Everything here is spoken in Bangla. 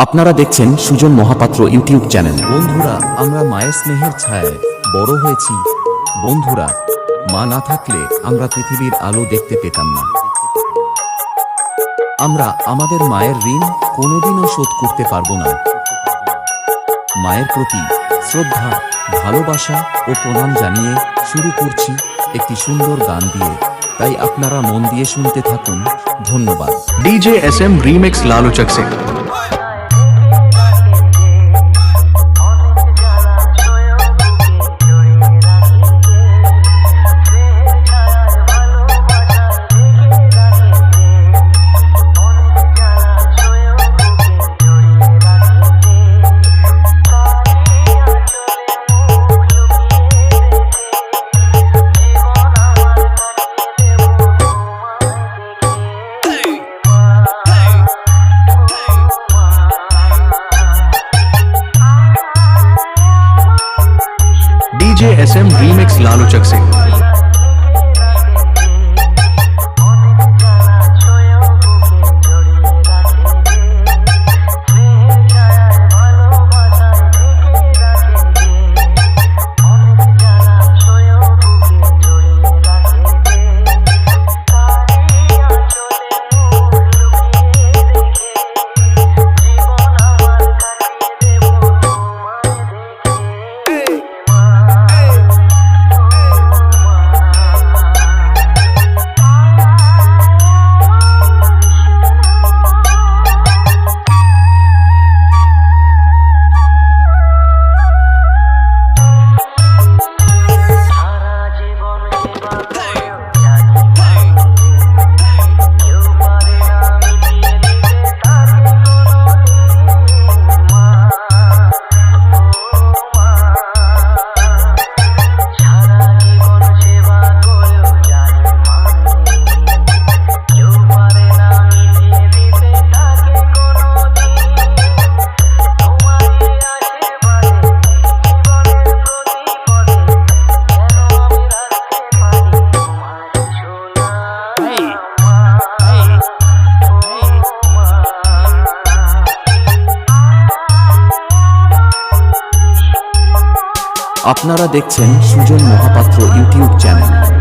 আপনারা দেখছেন সুজন মহাপাত্র ইউটিউব চ্যানেল। বন্ধুরা, আমরা মায়ের স্নেহের ছায়ায় বড় হয়েছি। বন্ধুরা, মা না থাকলে আমরা পৃথিবীর আলো দেখতে পেতাম না। আমরা আমাদের মায়ের ঋণ কোনোদিনও শোধ করতে পারবো না। মায়ের প্রতি শ্রদ্ধা, ভালোবাসা ও প্রণাম জানিয়ে শুরু করছি একটি সুন্দর গান দিয়ে। তাই আপনারা মন দিয়ে শুনতে থাকুন। ধন্যবাদ। DJ SM Remix लालू चक से। DJ SM Remix लालू चक से। আপনারা দেখছেন সুজন মহাপাত্র ইউটিউব চ্যানেল।